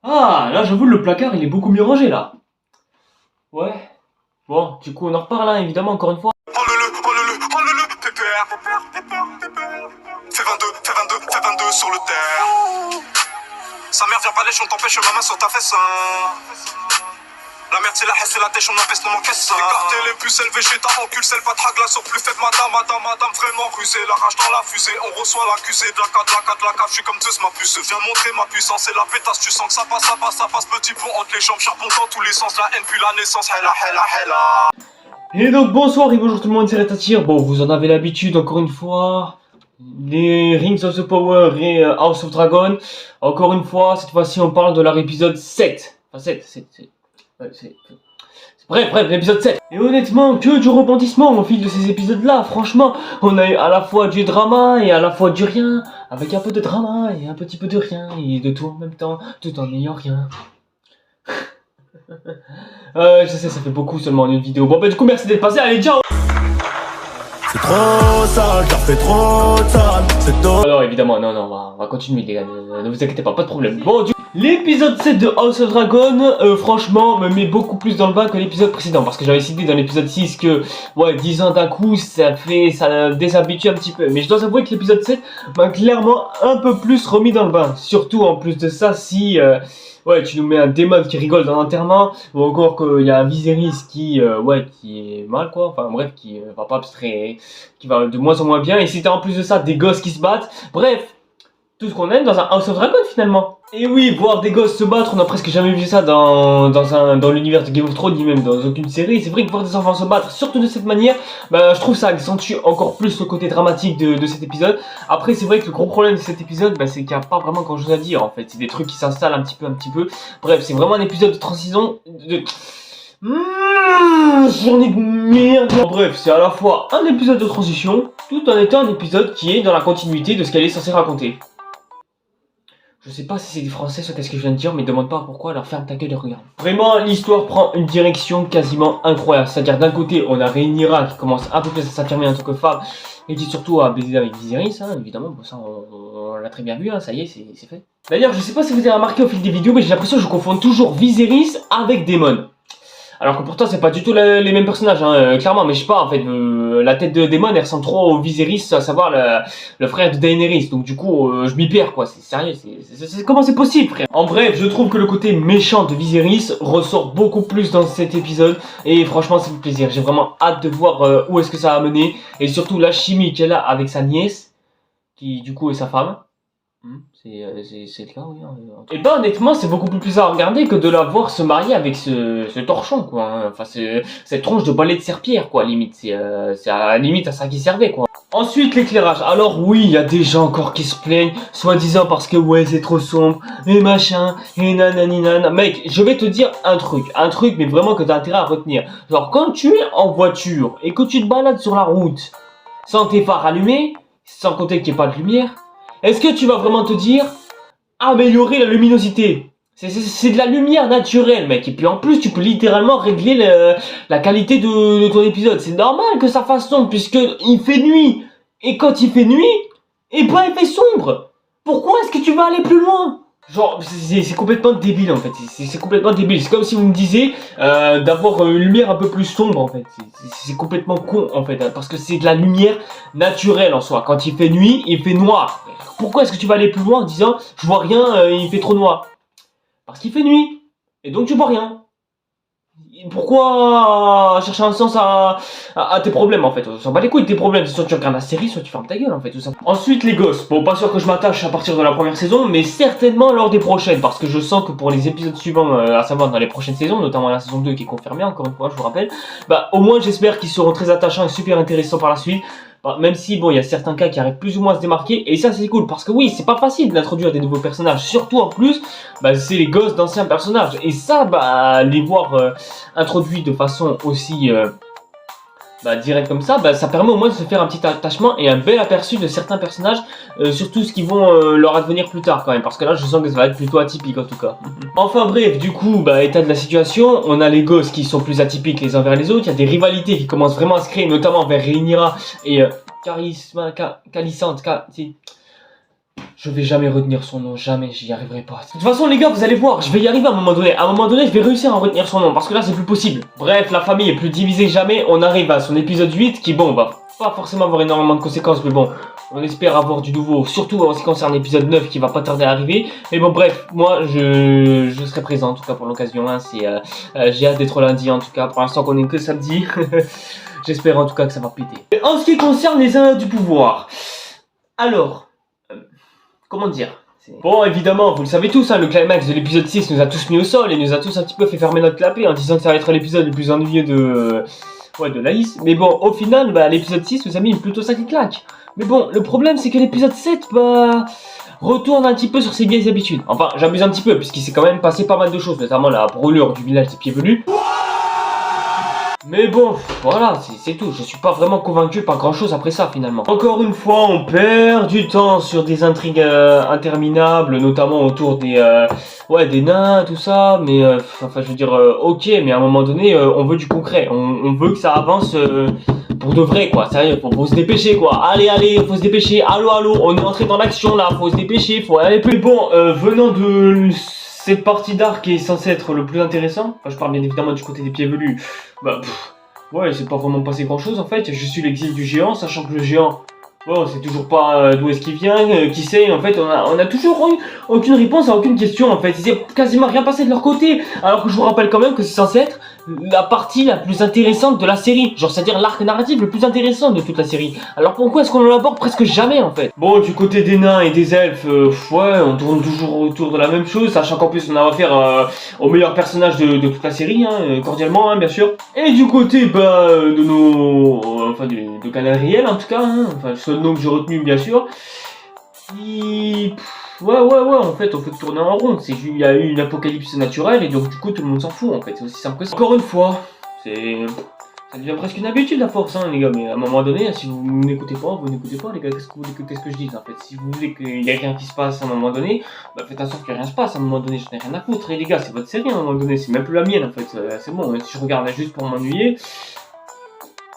Ah, là j'avoue le placard il est beaucoup mieux rangé là. Ouais. Bon, du coup on en reparle hein, évidemment encore une fois. Pépère, pépère. Fais 22 sur le terre. Sa mère vient pas lécher, on t'empêche ma main sur ta fesse. La merde c'est la haine, c'est la dèche, on investe dans mon caisse. Écarter les plus élevés chez ta encule, c'est le patra glace au plus faible. Madame, vraiment rusée. La rage dans la fusée, on reçoit l'accusé. De la cave, je suis comme Zeus, ma puce. Viens montrer ma puissance et la pétasse. Tu sens que ça passe. Petit pont entre les jambes, charbon dans tous les sens. La haine puis la naissance, hella. Et donc bonsoir et bonjour tout le monde, c'est Retatir. Bon, vous en avez l'habitude encore une fois. Les Rings of the Power et House of Dragon. Encore une fois, cette fois-ci on parle de leur épisode 7. Enfin 7. Bref, l'épisode 7. Et honnêtement, que du rebondissement au fil de ces épisodes-là. Franchement, on a eu à la fois du drama et à la fois du rien. Avec un peu de drama et un petit peu de rien. Et de tout en même temps, tout en n'ayant rien. Je sais, ça fait beaucoup seulement en une vidéo. Bon, bah du coup, merci d'être passé. Allez, ciao. C'est trop sale, t'as fait trop sale, c'est trop... Alors évidemment, non, on va continuer les gars, ne vous inquiétez pas de problème. Bon, du coup, l'épisode 7 de House of Dragon, franchement, me met beaucoup plus dans le bain que l'épisode précédent. Parce que j'avais cité dans l'épisode 6 que, ouais, 10 ans d'un coup, ça déshabitue un petit peu. Mais je dois avouer que l'épisode 7 m'a clairement un peu plus remis dans le bain. Surtout, en plus de ça, si... ouais, tu nous mets un démon qui rigole dans l'enterrement, ou encore qu'il y a un Viserys qui est mal quoi, enfin bref, qui va pas abstraire, qui va de moins en moins bien, et si t'as en plus de ça des gosses qui se battent, bref, tout ce qu'on aime dans un House of Dragon finalement. Et oui, voir des gosses se battre, on a presque jamais vu ça dans l'univers de Game of Thrones, ni même dans aucune série. C'est vrai que voir des enfants se battre, surtout de cette manière, bah, je trouve ça accentue encore plus le côté dramatique de cet épisode. Après, c'est vrai que le gros problème de cet épisode, bah, c'est qu'il n'y a pas vraiment grand chose à dire en fait. C'est des trucs qui s'installent un petit peu. Bref, c'est vraiment un épisode de transition journée de merde. Bref, c'est à la fois un épisode de transition, tout en étant un épisode qui est dans la continuité de ce qu'elle est censée raconter. Je sais pas si c'est des français soit qu'est-ce que je viens de dire, mais demande pas pourquoi, alors ferme ta gueule et regarde. Vraiment, l'histoire prend une direction quasiment incroyable. C'est-à-dire d'un côté, on a Rhaenyra qui commence un peu plus à s'affirmer en tant que femme, et qui surtout à baiser avec Viserys, hein, évidemment, bon, ça on l'a très bien vu, hein, ça y est, c'est fait. D'ailleurs, je sais pas si vous avez remarqué au fil des vidéos, mais j'ai l'impression que je confonds toujours Viserys avec Daemon. Alors que pourtant c'est pas du tout les mêmes personnages, hein, clairement, mais je sais pas, en fait, la tête de Daemon elle ressemble trop au Viserys, à savoir le frère de Daenerys, donc du coup je m'y perds quoi, c'est sérieux, comment c'est possible frère. En bref, je trouve que le côté méchant de Viserys ressort beaucoup plus dans cet épisode, et franchement ça fait plaisir, j'ai vraiment hâte de voir où est-ce que ça va mener, et surtout la chimie qu'elle a avec sa nièce, qui du coup est sa femme. C'est le cas, oui. Et bah honnêtement, c'est beaucoup plus plaisant à regarder que de la voir se marier avec ce torchon, quoi. Hein. Enfin, cette tronche de balai de serpillère, quoi, limite. C'est à la limite à ça qui servait, quoi. Ensuite, l'éclairage. Alors oui, il y a des gens encore qui se plaignent, soi-disant parce que ouais, c'est trop sombre, et machin, et nanana. Mec, je vais te dire un truc, mais vraiment que t'as intérêt à retenir. Genre, quand tu es en voiture et que tu te balades sur la route, sans tes phares allumés, sans compter qu'il n'y ait pas de lumière, est-ce que tu vas vraiment te dire améliorer la luminosité? C'est de la lumière naturelle, mec. Et puis en plus, tu peux littéralement régler la qualité de ton épisode. C'est normal que ça fasse sombre, puisque il fait nuit. Et quand il fait nuit, et ben il fait sombre. Pourquoi est-ce que tu vas aller plus loin? Genre, c'est complètement débile en fait, c'est complètement débile. C'est comme si vous me disiez d'avoir une lumière un peu plus sombre en fait. C'est complètement con en fait, hein, parce que c'est de la lumière naturelle en soi. Quand il fait nuit, il fait noir. Pourquoi est-ce que tu vas aller plus loin en disant je vois rien, il fait trop noir? Parce qu'il fait nuit, et donc tu vois rien. Pourquoi chercher un sens à tes problèmes en fait? On s'en bat les couilles de tes problèmes, soit tu regardes la série, soit tu fermes ta gueule en fait, tout ça. Ensuite les gosses, bon pas sûr que je m'attache à partir de la première saison, mais certainement lors des prochaines, parce que je sens que pour les épisodes suivants, à savoir dans les prochaines saisons, notamment la saison 2 qui est confirmée encore une fois, je vous rappelle, bah au moins j'espère qu'ils seront très attachants et super intéressants par la suite. Même si bon, il y a certains cas qui arrivent plus ou moins à se démarquer, et ça c'est cool, parce que oui, c'est pas facile d'introduire des nouveaux personnages, surtout en plus, bah, c'est les gosses d'anciens personnages, et ça, bah, les voir introduits de façon aussi direct comme ça, ça permet au moins de se faire un petit attachement et un bel aperçu de certains personnages, surtout ce qui vont leur advenir plus tard quand même, parce que là je sens que ça va être plutôt atypique en tout cas. Enfin bref, du coup, état de la situation, on a les gosses qui sont plus atypiques les uns vers les autres, il y a des rivalités qui commencent vraiment à se créer, notamment vers Rhaenyra et Khalisante, Je vais jamais retenir son nom, jamais, j'y arriverai pas. De toute façon les gars, vous allez voir, je vais y arriver à un moment donné. À un moment donné, je vais réussir à retenir son nom, parce que là c'est plus possible. Bref, la famille est plus divisée que jamais, on arrive à son épisode 8 qui, bon, va pas forcément avoir énormément de conséquences, mais bon, on espère avoir du nouveau, surtout en ce qui concerne l'épisode 9 qui va pas tarder à arriver. Mais bon, bref, moi je serai présent en tout cas pour l'occasion, hein. J'ai hâte d'être lundi en tout cas, pour l'instant qu'on est que samedi. J'espère en tout cas que ça va péter. Et en ce qui concerne les Anneaux du pouvoir, alors, comment dire? Bon, évidemment, vous le savez tous, hein, le climax de l'épisode 6 nous a tous mis au sol et nous a tous un petit peu fait fermer notre clapet en disant que ça va être l'épisode le plus ennuyeux de Laïs. Mais bon, au final, bah, l'épisode 6 nous a mis plutôt ça qui claque. Mais bon, le problème c'est que l'épisode 7, bah, retourne un petit peu sur ses vieilles habitudes. Enfin, j'abuse un petit peu, puisqu'il s'est quand même passé pas mal de choses, notamment la brûlure du village des Pieds Velus. Mais bon, voilà, c'est tout. Je suis pas vraiment convaincu par grand chose après ça finalement. Encore une fois, on perd du temps sur des intrigues interminables, notamment autour des nains, tout ça. Mais enfin, je veux dire, ok, mais à un moment donné, on veut du concret. On veut que ça avance pour de vrai, quoi. Sérieux, faut se dépêcher, quoi. Allez, faut se dépêcher. Allô, on est entré dans l'action là. Faut se dépêcher, faut aller plus. Bon, venant de cette partie d'arc est censée être le plus intéressant. Enfin, je parle bien évidemment du côté des Pieds Velus. Bah, ouais, c'est pas vraiment passé grand chose en fait. Je suis l'exil du géant, sachant que le géant, bon, c'est toujours pas d'où est-ce qu'il vient, qui c'est. En fait, on a toujours eu aucune réponse à aucune question en fait. Il s'est quasiment rien passé de leur côté. Alors que je vous rappelle quand même que c'est censé être la partie la plus intéressante de la série. Genre, c'est-à-dire l'arc narratif le plus intéressant de toute la série. Alors pourquoi est-ce qu'on l'aborde presque jamais en fait? Bon, du côté des nains et des elfes, ouais, on tourne toujours autour de la même chose, sachant qu'en plus on a affaire au meilleur personnage de toute la série, hein, cordialement, hein, bien sûr. Et du côté, bah, de nos... enfin, de Galadriel en tout cas, hein, enfin, le seul nom que j'ai retenu, bien sûr. Ouais, en fait, on fait tourner en rond. C'est qu'il y a eu une apocalypse naturelle et donc du coup tout le monde s'en fout en fait. C'est aussi simple que ça. Encore une fois, ça devient presque une habitude la force, hein, les gars. Mais à un moment donné, si vous n'écoutez pas, les gars. Qu'est-ce que vous voulez que je dise en fait? Si vous voulez qu'il y ait rien qui se passe à un moment donné, bah faites en sorte que rien se passe à un moment donné. Je n'ai rien à foutre. Et les gars, c'est votre série à un moment donné. C'est même plus la mienne en fait. C'est bon. Si je regarde juste pour m'ennuyer,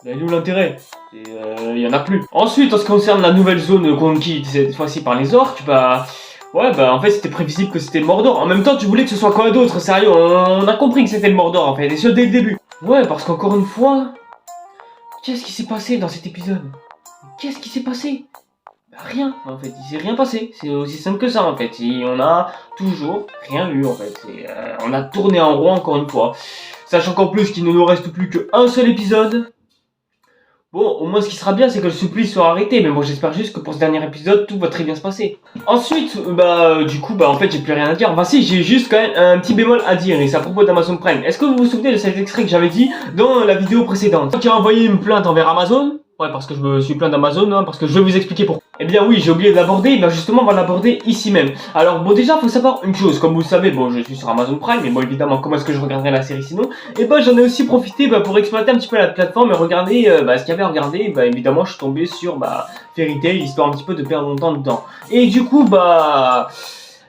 bah, il est où l'intérêt? Il y en a plus. Ensuite, en ce qui concerne la nouvelle zone conquise cette fois-ci par les orques, bah. Ouais, bah en fait c'était prévisible que c'était le Mordor. En même temps, tu voulais que ce soit quoi d'autre? Sérieux, on a compris que c'était le Mordor en fait, et ce dès le début. Ouais, parce qu'encore une fois, qu'est-ce qui s'est passé dans cet épisode? Qu'est-ce qui s'est passé? Bah rien, en fait, il s'est rien passé. C'est aussi simple que ça en fait. Et on a toujours rien eu en fait. On a tourné en rond encore une fois. Sachant qu'en plus qu'il ne nous reste plus qu'un seul épisode. Bon, au moins ce qui sera bien, c'est que le supplice soit arrêté. Mais bon, j'espère juste que pour ce dernier épisode, tout va très bien se passer. Ensuite, du coup, en fait, j'ai plus rien à dire. Enfin si, j'ai juste quand même un petit bémol à dire, et c'est à propos d'Amazon Prime. Est-ce que vous vous souvenez de cet extrait que j'avais dit dans la vidéo précédente? Qui a envoyé une plainte envers Amazon? Ouais, parce que je me suis plaint d'Amazon, hein, parce que je vais vous expliquer pourquoi. Eh bien oui, j'ai oublié de l'aborder, ben justement on va l'aborder ici même. Alors bon, déjà faut savoir une chose, comme vous le savez, bon je suis sur Amazon Prime, mais bon évidemment comment est-ce que je regarderai la série sinon? Et ben j'en ai aussi profité pour exploiter un petit peu la plateforme et regarder ce qu'il y avait à regarder. Bah évidemment je suis tombé sur Fairy Tail, histoire un petit peu de perdre mon temps dedans. Et du coup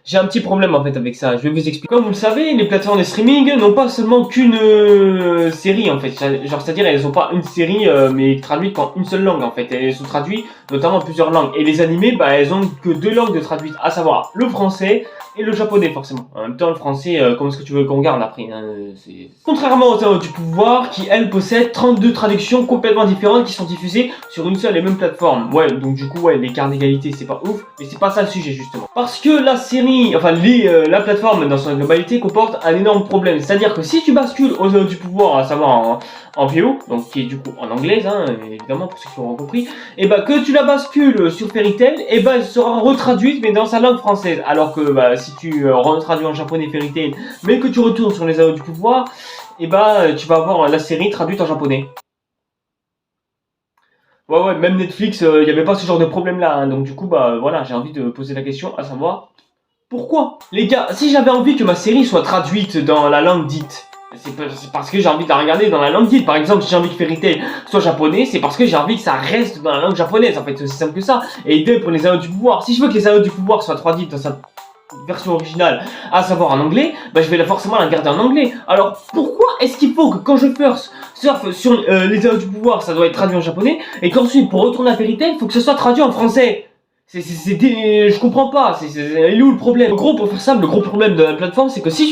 j'ai un petit problème en fait avec ça, je vais vous expliquer. Comme vous le savez, les plateformes de streaming n'ont pas seulement qu'une série en fait. Genre c'est-à-dire elles n'ont pas une série mais traduite en une seule langue en fait. Elles sont traduites notamment en plusieurs langues. Et les animés, elles ont que deux langues de traduite, à savoir le français et le japonais forcément. En même temps le français, comment est-ce que tu veux qu'on regarde après hein, Contrairement aux Anneaux du pouvoir qui elles possèdent 32 traductions complètement différentes qui sont diffusées sur une seule et même plateforme. Ouais, donc du coup l'écart d'égalité c'est pas ouf, mais c'est pas ça le sujet justement. Parce que la série, enfin la plateforme dans son globalité comporte un énorme problème. C'est-à-dire que si tu bascules aux Anneaux du pouvoir, à savoir en VO, donc qui est du coup en anglaise, hein, évidemment pour ceux qui l'auront compris, et que tu la bascules sur Fairy Tail, et elle sera retraduite mais dans sa langue française. Alors que si tu retraduis en japonais Fairy Tail, mais que tu retournes sur les Anneaux du pouvoir, et tu vas avoir la série traduite en japonais. Ouais, même Netflix, il n'y avait pas ce genre de problème là, hein, donc du coup voilà, j'ai envie de poser la question à savoir pourquoi? Les gars, si j'avais envie que ma série soit traduite dans la langue dite, c'est parce que j'ai envie de la regarder dans la langue dite. Par exemple, si j'ai envie que Fairy Tail soit japonais, c'est parce que j'ai envie que ça reste dans la langue japonaise. En fait, c'est aussi simple que ça. Et idem pour les Anneaux du pouvoir. Si je veux que les Anneaux du pouvoir soient traduites dans sa version originale, à savoir en anglais, je vais forcément la garder en anglais. Alors, pourquoi est-ce qu'il faut que quand je surfe sur les Anneaux du pouvoir, ça doit être traduit en japonais, et qu'ensuite, pour retourner à Fairy Tail, il faut que ce soit traduit en français? Je comprends pas, il est où le problème? En gros, pour faire simple, le gros problème de la plateforme, c'est que si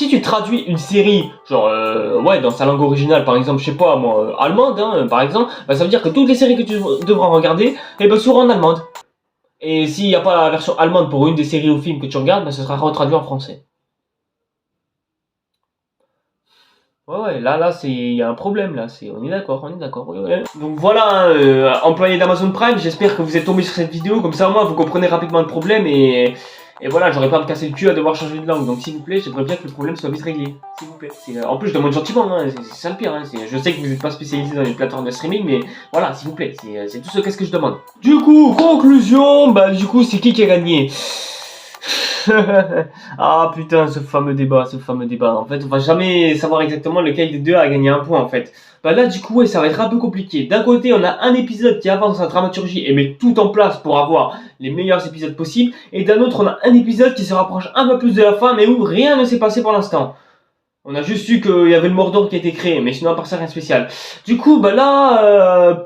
tu traduis une série, genre, ouais, dans sa langue originale, par exemple, je sais pas, moi, allemande, hein, par exemple, bah, ça veut dire que toutes les séries que tu devras regarder, eh ben, seront en allemande. Et s'il n'y a pas la version allemande pour une des séries ou films que tu regardes, bah, ce sera retraduit en français. Ouais, là, il y a un problème, là, on est d'accord, ouais. Donc voilà, employé d'Amazon Prime, j'espère que vous êtes tombé sur cette vidéo, comme ça au moins vous comprenez rapidement le problème et voilà, j'aurais pas à me casser le cul à devoir changer de langue, donc s'il vous plaît, j'aimerais bien que le problème soit vite réglé, s'il vous plaît. En plus, je demande gentiment, hein, c'est ça le pire, hein, je sais que vous n'êtes pas spécialisé dans les plateformes de streaming, mais voilà, s'il vous plaît, c'est tout ce qu'est-ce que je demande. Du coup, conclusion, bah du coup, c'est qui a gagné? Ah putain, ce fameux débat. En fait, on va jamais savoir exactement lequel des deux a gagné un point en fait. Bah là, du coup, ouais, ça va être un peu compliqué. D'un côté, on a un épisode qui avance sa dramaturgie et met tout en place pour avoir les meilleurs épisodes possibles. Et d'un autre, on a un épisode qui se rapproche un peu plus de la fin, mais où rien ne s'est passé pour l'instant. On a juste su qu'il y avait le Mordor qui a été créé, mais sinon, à part ça, rien de spécial. Du coup, bah là...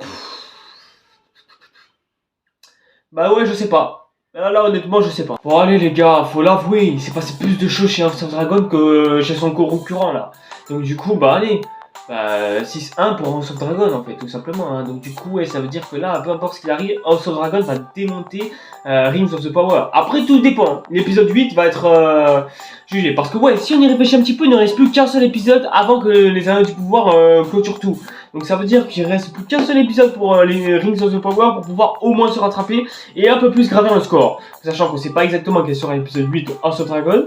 Bah ouais, je sais pas. Là, honnêtement, je sais pas. Bon, allez, les gars, faut l'avouer, il s'est passé plus de choses chez House of Dragon que chez son concurrent, là. Donc, du coup, bah, allez. Bah, 6-1 pour House of Dragon, en fait, tout simplement. Hein. Donc, du coup, ouais, ça veut dire que là, peu importe ce qu'il arrive, House of Dragon va démonter Rings of the Power. Après, tout dépend. L'épisode 8 va être jugé. Parce que, ouais, si on y réfléchit un petit peu, il ne reste plus qu'un seul épisode avant que les Anneaux du Pouvoir clôturent tout. Donc ça veut dire qu'il reste plus qu'un seul épisode pour les Rings of the Power pour pouvoir au moins se rattraper et un peu plus gravir le score. Sachant qu'on sait pas exactement quel sera l'épisode 8 de House of Dragon.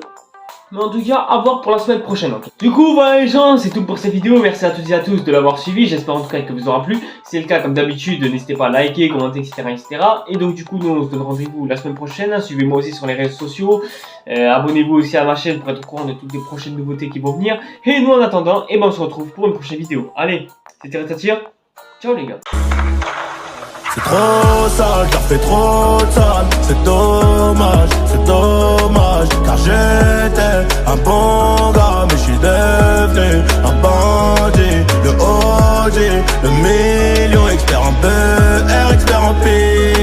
Mais en tout cas, à voir pour la semaine prochaine. Okay. Du coup, voilà les gens, c'est tout pour cette vidéo. Merci à toutes et à tous de l'avoir suivi. J'espère en tout cas que vous aura plu. Si c'est le cas, comme d'habitude, n'hésitez pas à liker, commenter, etc. Et donc du coup, nous on se donne rendez-vous la semaine prochaine. Suivez-moi aussi sur les réseaux sociaux. Abonnez-vous aussi à ma chaîne pour être au courant de toutes les prochaines nouveautés qui vont venir. Et nous en attendant, on se retrouve pour une prochaine vidéo. Allez, c'était Retatir. Ciao les gars. C'est trop sale, car fait trop sale. C'est dommage, car j'étais un bon gars, mais je suis devenu un bandit. Le OG, le million, expert en PR, expert en pire.